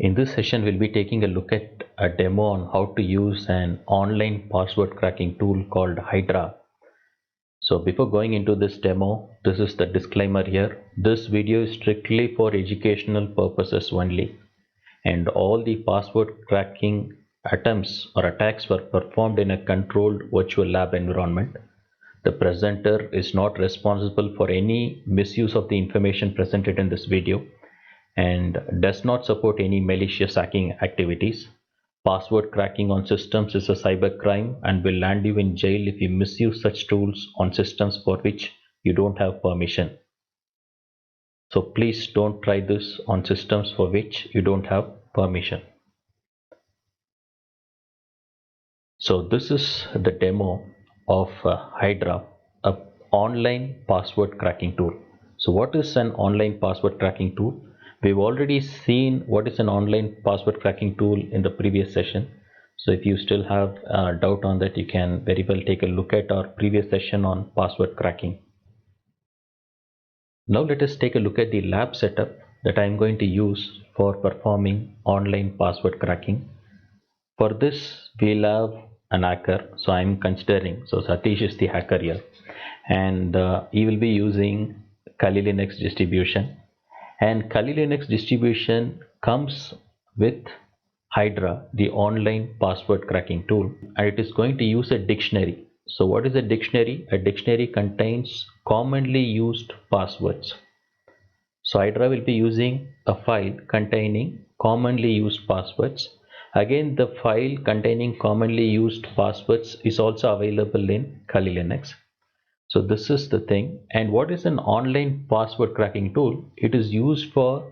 In this session, we'll be taking a look at a demo on how to use an online password cracking tool called Hydra. So before going into this demo, this is the disclaimer here. This video is strictly for educational purposes only, and all the password cracking attempts or attacks were performed in a controlled virtual lab environment. The presenter is not responsible for any misuse of the information presented in this video and does not support any malicious hacking activities. Password cracking on systems is a cybercrime and will land you in jail if you misuse such tools on systems for which you don't have permission. So please don't try this on systems for which you don't have permission. So this is the demo of Hydra, an online password cracking tool. So what is an online password cracking tool? We've already seen what is an online password cracking tool in the previous session. So if you still have a doubt on that, you can very well take a look at our previous session on password cracking. Now let us take a look at the lab setup that I'm going to use for performing online password cracking. For this, we'll have an hacker. So I'm considering, so Satish is the hacker here, and he will be using Kali Linux distribution. And Kali Linux distribution comes with Hydra, the online password cracking tool, and it is going to use a dictionary. So what is a dictionary? A dictionary contains commonly used passwords. So Hydra will be using a file containing commonly used passwords. Again, the file containing commonly used passwords is also available in Kali Linux. So this is the thing. And what is an online password cracking tool? It is used for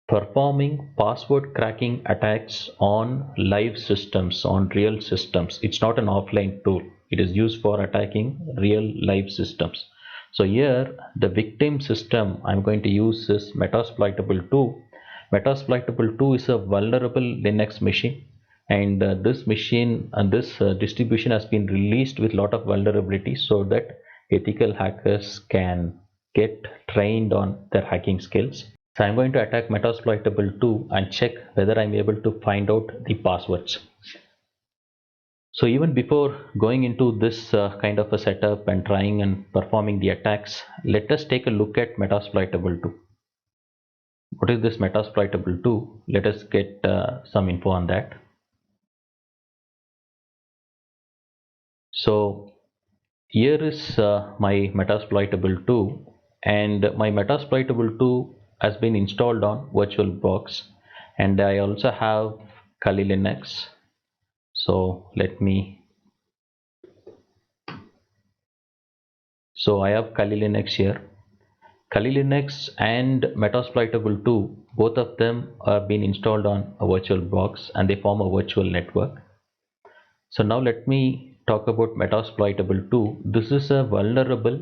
performing password cracking attacks on live systems, on real systems. It's not an offline tool. It is used for attacking real live systems. So here the victim system I'm going to use is Metasploitable 2. Metasploitable 2 is a vulnerable Linux machine, and this machine and this distribution has been released with a lot of vulnerabilities so that ethical hackers can get trained on their hacking skills. So I'm going to attack Metasploitable 2 and check whether I'm able to find out the passwords. So even before going into this kind of a setup and trying and performing the attacks, let us take a look at Metasploitable 2. What is this Metasploitable 2? Let us get some info on that. So here is my Metasploitable 2, and my Metasploitable 2 has been installed on VirtualBox, and I also have Kali Linux. So I have Kali Linux here. Kali Linux and Metasploitable 2, both of them are being installed on a VirtualBox and they form a virtual network. So now let me talk about Metasploitable 2. This is a vulnerable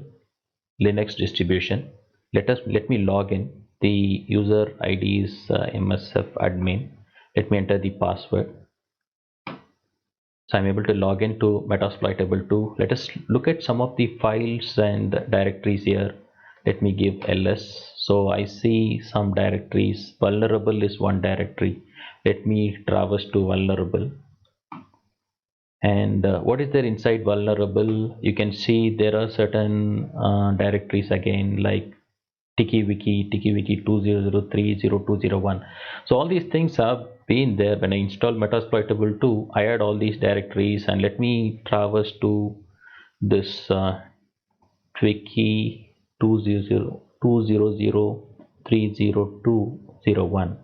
Linux distribution. Let me log in. The user ID is MSF admin. Let me enter the password. So I'm able to log into Metasploitable 2. Let us look at some of the files and directories here. Let me give ls. So I see some directories. Vulnerable is one directory. Let me traverse to vulnerable. And what is there inside vulnerable? You can see there are certain directories again, like TikiWiki 20030201. So all these things have been there. When I installed Metasploitable 2, I had all these directories, and let me traverse to this Twiki 20030030201,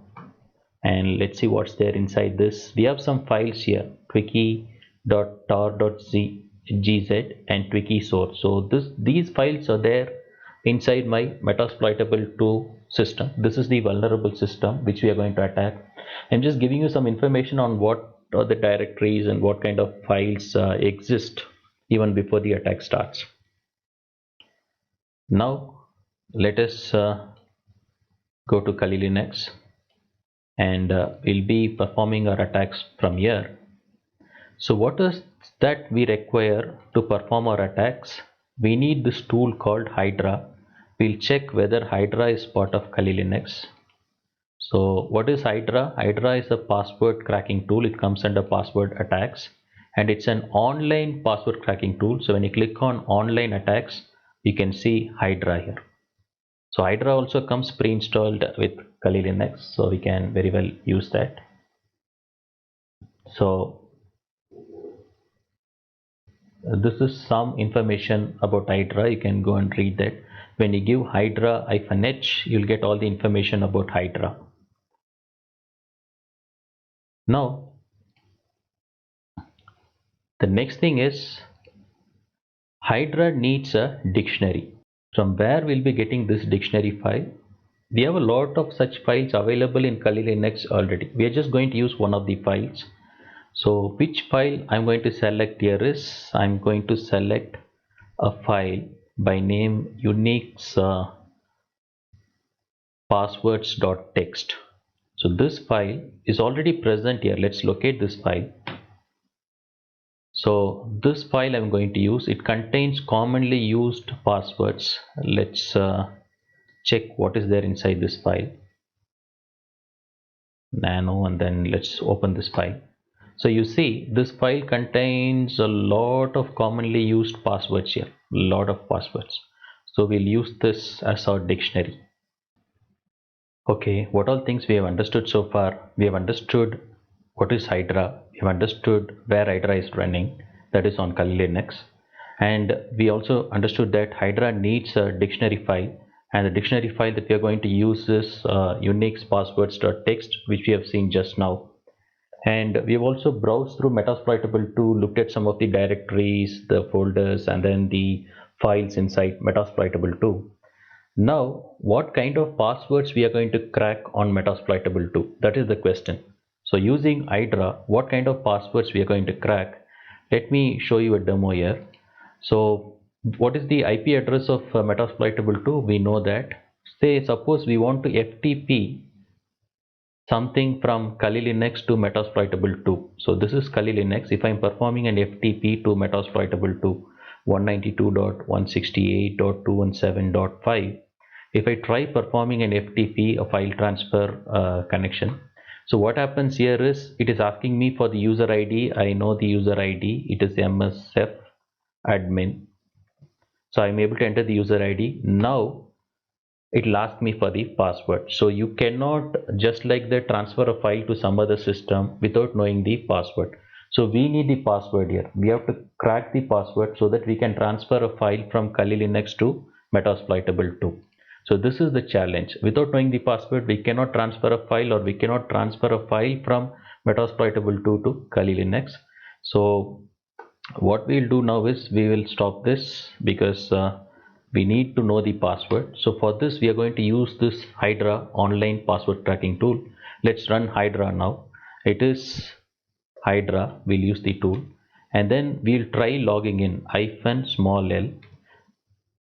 and let's see what's there inside this. We have some files here, twiki.tar.gz and twiki source. So these files are there inside my Metasploitable 2 system. This is the vulnerable system which we are going to attack. I'm just giving you some information on what are the directories and what kind of files exist even before the attack starts. Now let us go to Kali Linux, and we'll be performing our attacks from here. So what is that we require to perform our attacks? We need this tool called Hydra. We'll check whether Hydra is part of Kali Linux. So what is Hydra? Hydra is a password cracking tool. It comes under password attacks, and it's an online password cracking tool. So when you click on online attacks, you can see Hydra here. So Hydra also comes pre-installed with Kali Linux, so we can very well use that. So this is some information about Hydra. You can go and read that. When you give Hydra-H, you'll get all the information about Hydra. Now, the next thing is Hydra needs a dictionary. From where we'll be getting this dictionary file? We have a lot of such files available in Kali Linux already. We are just going to use one of the files. So which file I'm going to select here is, I'm going to select a file by name Unix passwords.txt. So this file is already present here. Let's locate this file. So this file I'm going to use, it contains commonly used passwords. Let's check what is there inside this file. Nano, and then let's open this file. So you see this file contains a lot of commonly used passwords here, a lot of passwords. So we'll use this as our dictionary. Okay, what all things we have understood so far? We have understood what is Hydra, we have understood where Hydra is running, that is on Kali Linux, and we also understood that Hydra needs a dictionary file, and the dictionary file that we are going to use is Unix passwords.txt, which we have seen just now. And we have also browsed through Metasploitable 2, looked at some of the directories, the folders, and then the files inside Metasploitable 2. Now, what kind of passwords we are going to crack on Metasploitable 2? That is the question. So using Hydra, what kind of passwords we are going to crack? Let me show you a demo here. So what is the IP address of Metasploitable 2? We know that. Say suppose we want to FTP something from Kali Linux to Metasploitable 2. So this is Kali Linux. If I am performing an FTP to Metasploitable 2, 192.168.217.5, if I try performing an FTP, a file transfer connection, so what happens here is it is asking me for the user ID. I know the user ID, it is MSF admin. So I'm able to enter the user ID. Now it'll ask me for the password. So you cannot just like that transfer a file to some other system without knowing the password. So we need the password here. We have to crack the password so that we can transfer a file from Kali Linux to Metasploitable 2. So this is the challenge. Without knowing the password, we cannot transfer a file, or we cannot transfer a file from Metasploitable 2 to Kali Linux. So what we'll do now is we will stop this because we need to know the password. So for this we are going to use this Hydra online password cracking tool. Let's run Hydra now. It is Hydra, we'll use the tool, and then we'll try logging in -l.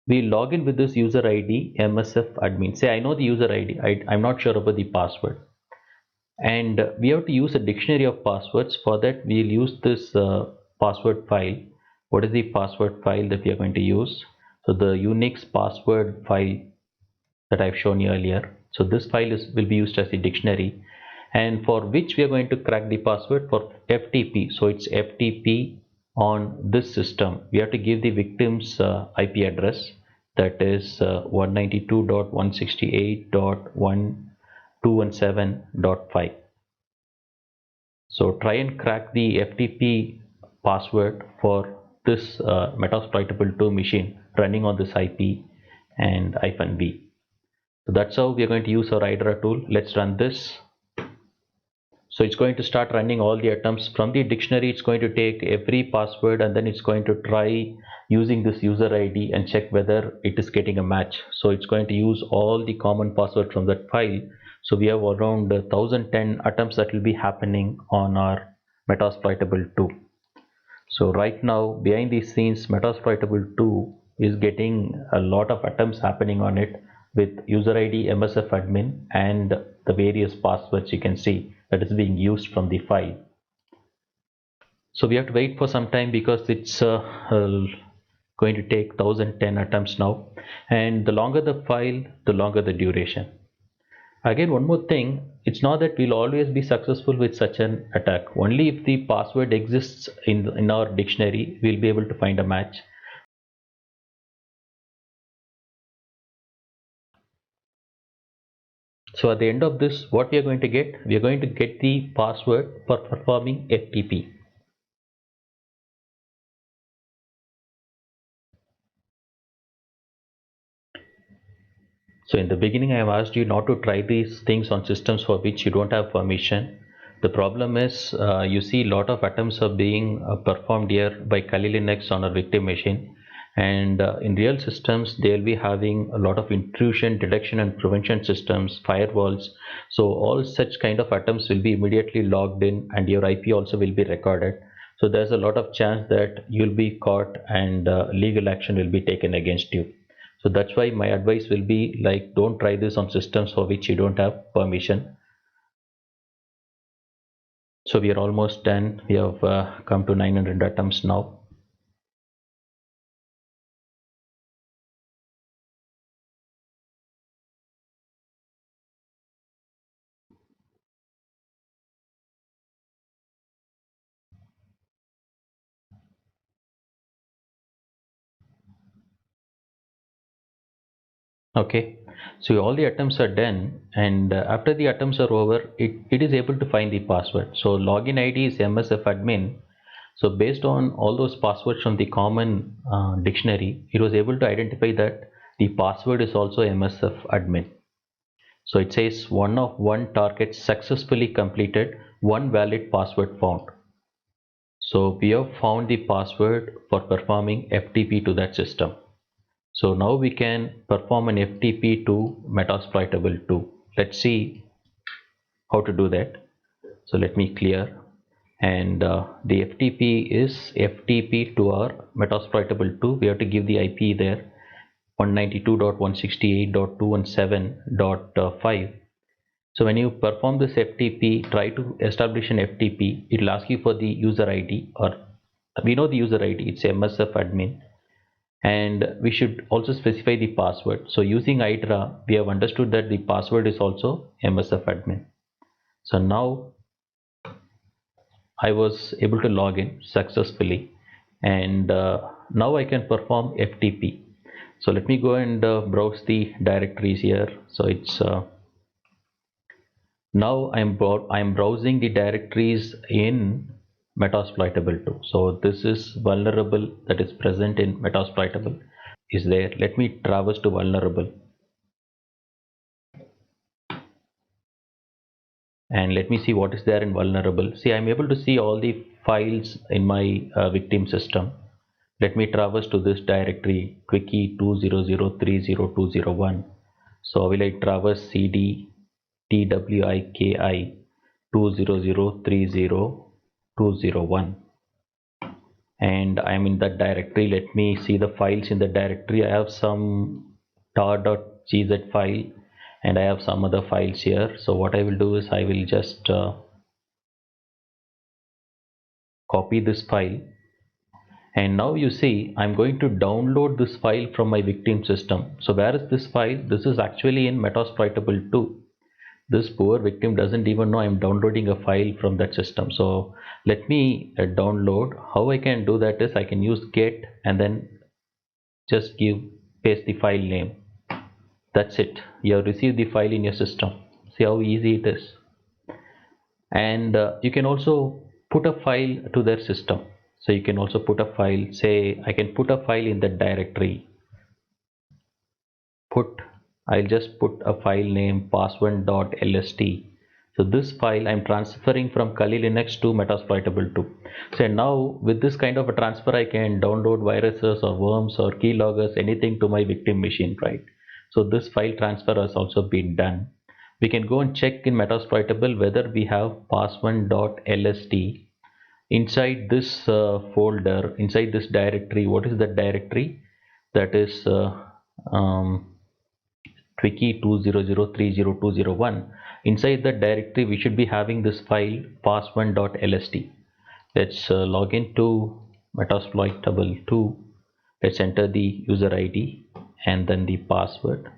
We'll log in with this user ID MSF admin. Say I know the user ID, I'm not sure about the password, and we have to use a dictionary of passwords. For that we'll use this password file. What is the password file that we are going to use? So the Unix password file that I've shown you earlier. So this file will be used as a dictionary, and for which we are going to crack the password for FTP. So it's FTP on this system. We have to give the victim's IP address, that is 192.168.117.5. So try and crack the FTP password for this Metasploitable 2 machine running on this IP and -v. So that's how we are going to use our Hydra tool. Let's run this. So it's going to start running all the attempts from the dictionary. It's going to take every password, and then it's going to try using this user ID and check whether it is getting a match. So it's going to use all the common password from that file. So we have around 1010 attempts that will be happening on our Metasploitable 2. So right now behind the scenes Metasploitable 2 is getting a lot of attempts happening on it with user ID MSF admin and the various passwords you can see that is being used from the file. So we have to wait for some time because it's going to take 1010 attempts now, and the longer the file, the longer the duration. Again, one more thing, it's not that we'll always be successful with such an attack. Only if the password exists in our dictionary, we'll be able to find a match. So at the end of this, what we are going to get? We are going to get the password for performing FTP. So in the beginning, I have asked you not to try these things on systems for which you don't have permission. The problem is you see a lot of attempts are being performed here by Kali Linux on a victim machine, and in real systems they will be having a lot of intrusion detection and prevention systems, firewalls. So all such kind of attempts will be immediately logged in, and your IP also will be recorded. So there's a lot of chance that you'll be caught and legal action will be taken against you. So that's why my advice will be like, don't try this on systems for which you don't have permission. So we are almost done. We have come to 900 attempts now. Okay, so all the attempts are done, and after the attempts are over, it is able to find the password. So login ID is MSF admin. So based on all those passwords from the common dictionary, it was able to identify that the password is also MSF admin. So it says one of one target successfully completed, one valid password found. So we have found the password for performing FTP to that system. So now we can perform an FTP to Metasploitable 2. Let's see how to do that. So let me clear, and the FTP is FTP to our Metasploitable 2. We have to give the IP there, 192.168.217.5. So when you perform this FTP, try to establish an FTP. It will ask you for the user ID, or we know the user ID, it's MSF admin, and we should also specify the password. So using Hydra, we have understood that the password is also MSF admin. So now I was able to log in successfully, and now I can perform FTP. So let me go and browse the directories here. So it's now I'm browsing the directories in Metasploitable 2. So this is vulnerable that is present in Metasploitable is there. Let me traverse to vulnerable, and let me see what is there in vulnerable. See, I'm able to see all the files in my victim system. Let me traverse to this directory Twiki 20030.201. So will I traverse cd twiki 20030.201, and I'm in that directory. Let me see the files in the directory. I have some tar.gz file, and I have some other files here. So what I will do is I will just copy this file, and now you see I'm going to download this file from my victim system. So where is this file? This is actually in Metasploitable 2. This poor victim doesn't even know I'm downloading a file from that system. So let me download. How I can do that is I can use get and then just paste the file name. That's it. You have received the file in your system. See how easy it is. And you can also put a file to their system. So you can also put a file, say I can put a file in that directory. I'll just put a file name password.lst. So this file I'm transferring from Kali Linux to Metasploitable 2. So now with this kind of a transfer, I can download viruses or worms or keyloggers, anything to my victim machine, right? So this file transfer has also been done. We can go and check in Metasploitable whether we have password.lst inside this folder, inside this directory. What is that directory? That is um, Twiki 20030.201. Inside that directory, we should be having this file pass1.lst. Let's log into Metasploitable 2. Let's enter the user ID and then the password.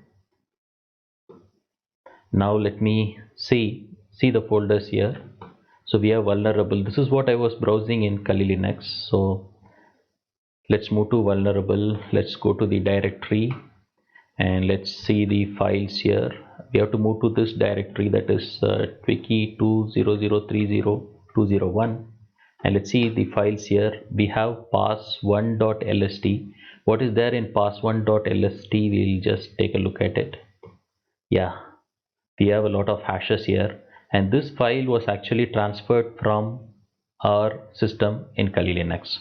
Now let me see the folders here. So we have vulnerable. This is what I was browsing in Kali Linux. So let's move to vulnerable. Let's go to the directory and let's see the files here. We have to move to this directory, that is Twiki 20030.201, and let's see the files here. We have pass1.lst. What is there in pass1.lst? We'll just take a look at it. Yeah, we have a lot of hashes here, and this file was actually transferred from our system in Kali Linux.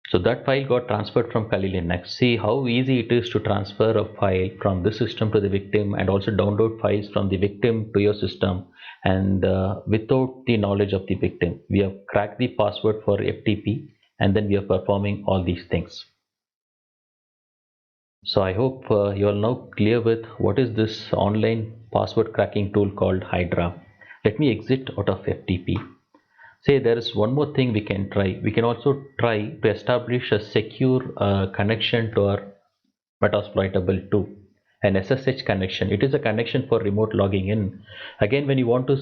So that file got transferred from Kali Linux. See how easy it is to transfer a file from this system to the victim, and also download files from the victim to your system, and without the knowledge of the victim. We have cracked the password for FTP, and then we are performing all these things. So I hope you are now clear with what is this online password cracking tool called Hydra. Let me exit out of FTP. Say there is one more thing we can try. We can also try to establish a secure connection to our Metasploitable 2, an SSH connection. It is a connection for remote logging in. Again, when you want to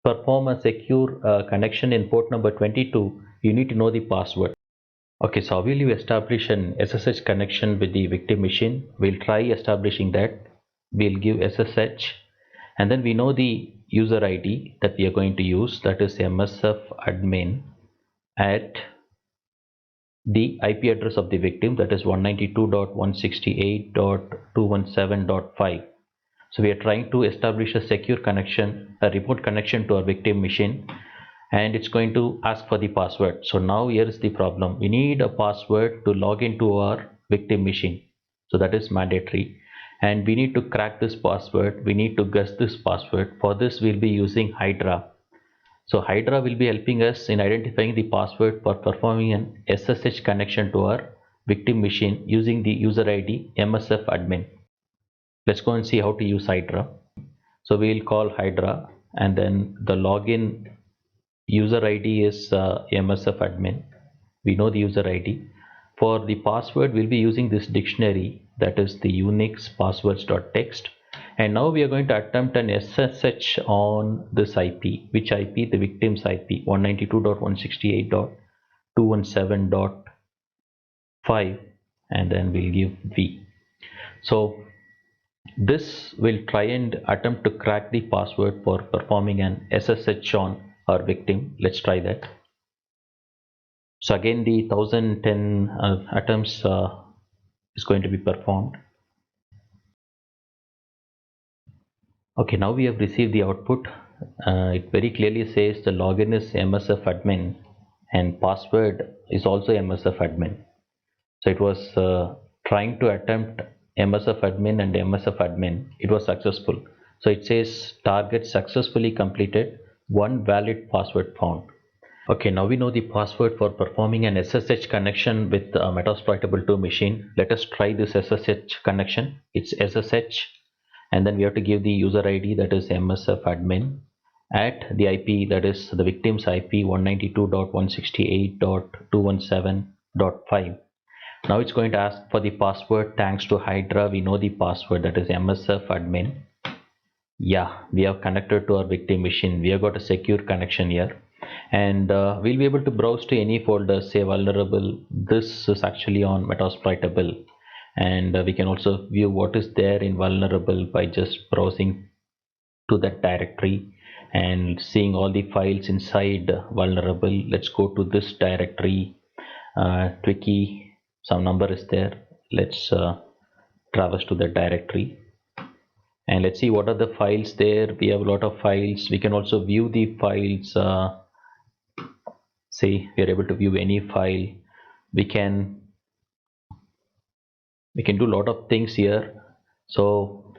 perform a secure connection in port number 22, you need to know the password. Okay, so how will you establish an SSH connection with the victim machine? We'll try establishing that. We'll give SSH, and then we know the user ID that we are going to use, that is MSF admin at the IP address of the victim, that is 192.168.217.5. So we are trying to establish a secure connection, a remote connection to our victim machine, and it's going to ask for the password. So now here is the problem. We need a password to log into our victim machine. So that is mandatory, and we need to crack this password. We need to guess this password. For this we'll be using Hydra. So Hydra will be helping us in identifying the password for performing an SSH connection to our victim machine using the user ID MSF admin. Let's go and see how to use Hydra. So we'll call Hydra, and then the login user ID is MSF admin. We know the user ID. For the password, we'll be using this dictionary, that is the Unix passwords.txt. And now we are going to attempt an SSH on this IP. Which IP? The victim's IP, 192.168.217.5, and then we'll give V. So this will try and attempt to crack the password for performing an SSH on our victim. Let's try that. So again the 1010 attempts is going to be performed. Okay, now we have received the output. It very clearly says the login is MSF admin and password is also MSF admin. So it was trying to attempt MSF admin and MSF admin. It was successful. So it says target successfully completed, one valid password found. Okay, now we know the password for performing an SSH connection with a Metasploitable 2 machine. Let us try this SSH connection. It's SSH, and then we have to give the user ID, that is MSF admin, at the IP, that is the victim's IP, 192.168.217.5. Now it's going to ask for the password. Thanks to Hydra, we know the password, that is MSF admin. Yeah, we have connected to our victim machine. We have got a secure connection here, and we'll be able to browse to any folder. Say vulnerable, this is actually on Metasploitable, and we can also view what is there in vulnerable by just browsing to that directory and seeing all the files inside vulnerable. Let's go to this directory, Twiki, some number is there. Let's traverse to the directory, and let's see what are the files there. We have a lot of files. We can also view the files. Say we are able to view any file. We can do a lot of things here. So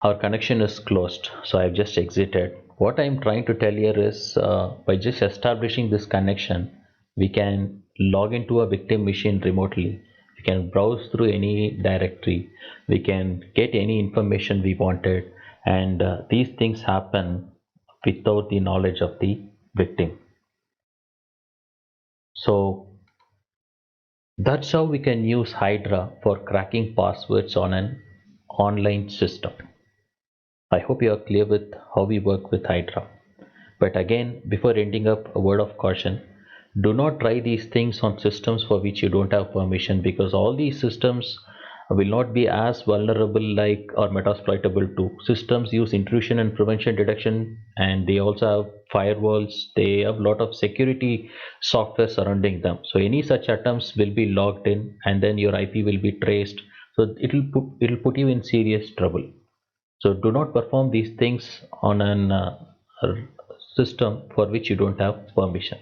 our connection is closed, so I've just exited. What I'm trying to tell here is by just establishing this connection, we can log into a victim machine remotely. We can browse through any directory, we can get any information we wanted, and these things happen without the knowledge of the victim. So That's how we can use Hydra for cracking passwords on an online system. I hope you are clear with how we work with Hydra. But again, before ending up, a word of caution. Do not try these things on systems for which you don't have permission, because all these systems will not be as vulnerable like or metasploitable too. Systems use intrusion and prevention detection, and they also have firewalls. They have a lot of security software surrounding them. So any such attempts will be logged in, and then your IP will be traced. So it'll put you in serious trouble. So do not perform these things on an system for which you don't have permission.